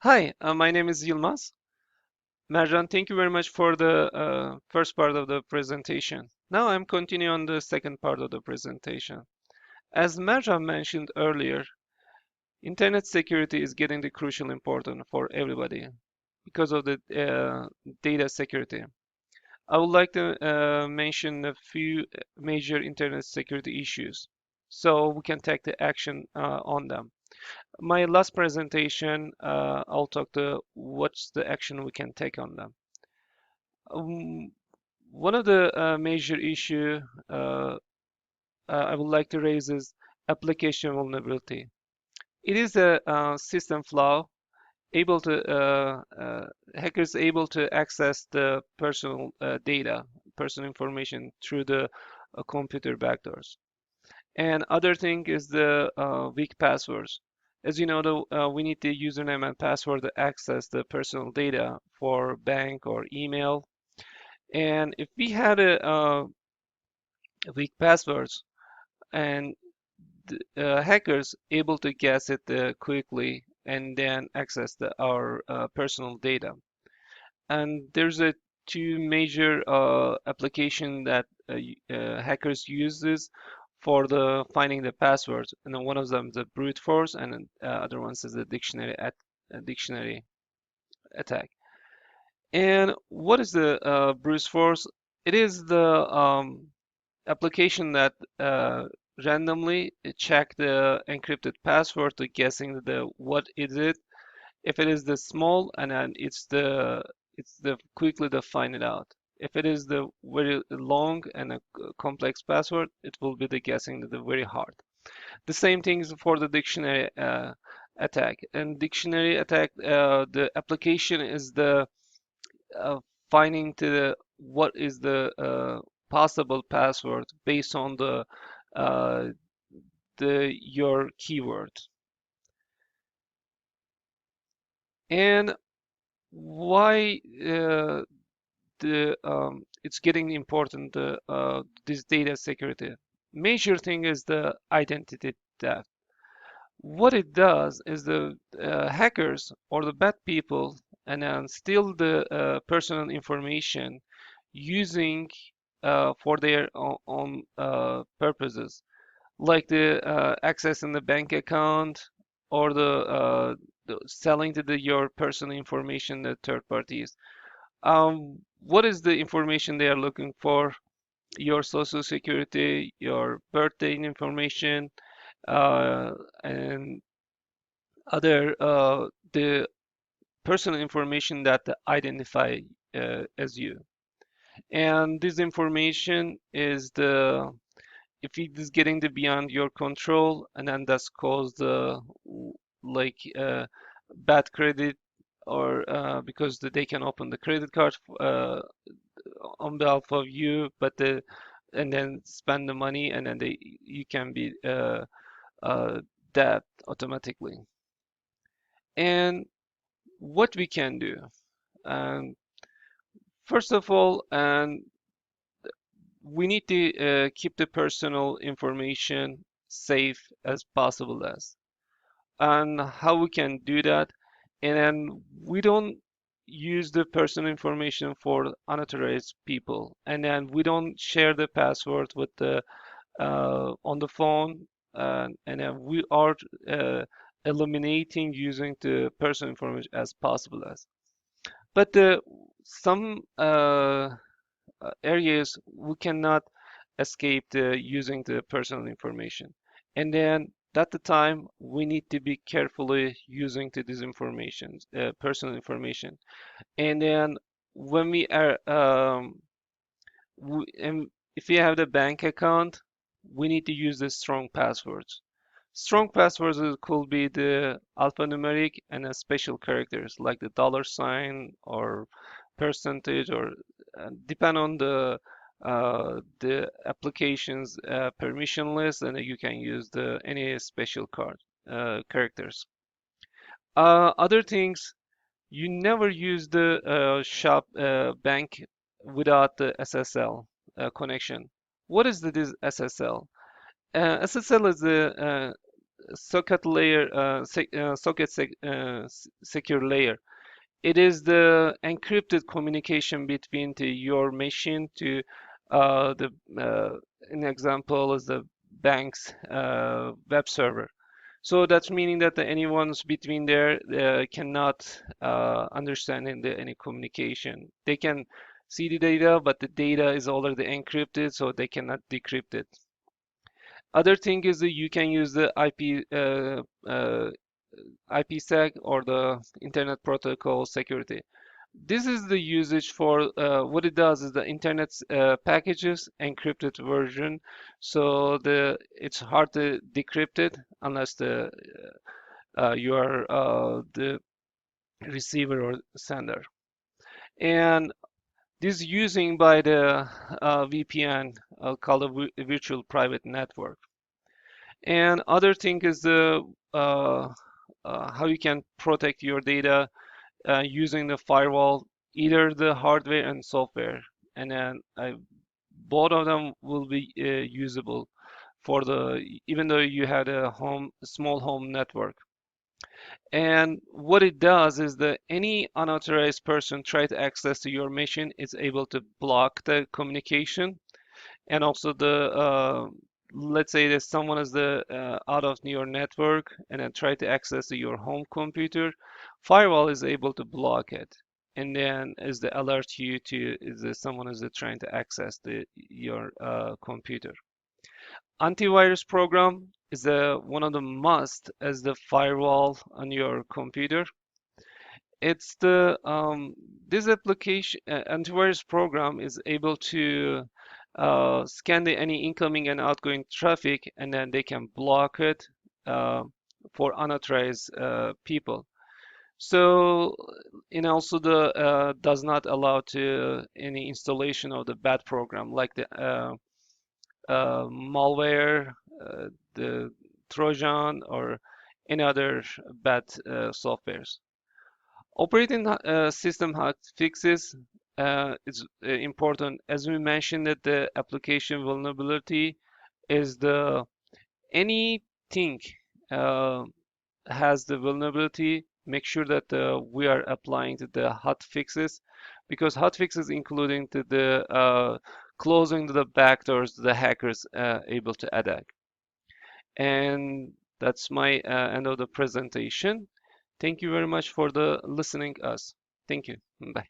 Hi, my name is Yilmaz. Merjan, thank you very much for the first part of the presentation. Now I'm continuing on the second part of the presentation. As Merjan mentioned earlier, internet security is getting the crucial important for everybody because of the data security. I would like to mention a few major internet security issues so we can take the action on them. My last presentation, I'll talk to what's the action we can take on them. Um, One of the major issue I would like to raise is application vulnerability. It is a system flaw able to hackers able to access the personal data, personal information through the computer backdoors. And other thing is the weak passwords. As you know, we need the username and password to access the personal data for bank or email. And if we had a weak passwords and hackers able to guess it quickly and then access our personal data. And there's a two major application that hackers uses for the finding the passwords, and then one of them is the brute force, and then, other ones is the dictionary attack. And what is the brute force? It is the application that randomly check the encrypted password to guessing the what is it. If it is the small, and then it's the quickly to find it out. If it is the very long and a complex password, it will be the guessing the very hard. The same thing is for the dictionary attack. And dictionary attack, the application is the uh, finding to what is the possible password based on uh, the your keyword. And why the it's getting important this data security. Major thing is the identity theft. What it does is the hackers or the bad people and then steal the personal information using for their own purposes, like the access in the bank account or the selling to your personal information to third parties. What is the information they are looking for? Your social security, your birthday information, uh, and other the personal information that identify as you. And this information is the if it is getting the beyond your control, and then that's caused like bad credit or because they can open the credit card on behalf of you, but and then spend the money, and then you can be debt automatically. And what we can do, um, first of all, and we need to keep the personal information safe as possible as. And how we can do that, and then we don't use the personal information for unauthorized people, and then we don't share the password with the on the phone, and then we are uh, eliminating using the personal information as possible as. But some areas we cannot escape the using the personal information, and then at the time we need to be carefully using to this information, personal information. And then when we are and if you have the bank account, we need to use the strong passwords. Strong passwords could be the alphanumeric and a special characters like the dollar sign or percentage, or depend on the application's permission list, and you can use the any special card characters. Other things, you never use the shop bank without the SSL connection. What is this SSL? SSL is the socket layer, secure layer. It is the encrypted communication between your machine to the an example is the bank's web server. So that's meaning that anyone's between there cannot understand any communication. They can see the data, but the data is already encrypted, so they cannot decrypt it. Other thing is that you can use the IPsec or the Internet Protocol security. This is the usage for what it does is the internet packages encrypted version, so it's hard to decrypt it unless you are the receiver or sender. And this using by the VPN called a virtual private network. And other thing is the how you can protect your data using the firewall, either the hardware and software, and then both of them will be usable for even though you had a small home network. And what it does is that any unauthorized person try to access to your machine is able to block the communication, and also let's say that someone is out of your network and then try to access to your home computer, firewall is able to block it, and then is the alert you to is that someone is trying to access your computer. Antivirus program is one of the must as the firewall on your computer. It's this application antivirus program is able to scan any incoming and outgoing traffic, and then they can block it for unauthorized people. So, and also the does not allow to any installation of the bad program like the malware, the Trojan, or any other bad softwares. Operating system hot fixes is important. As we mentioned that the application vulnerability is anything uh, has the vulnerability, make sure that we are applying the hot fixes, because hot fixes including the closing the backdoors the hackers able to attack. And that's my end of the presentation. Thank you very much for the listening us. Thank you. Bye.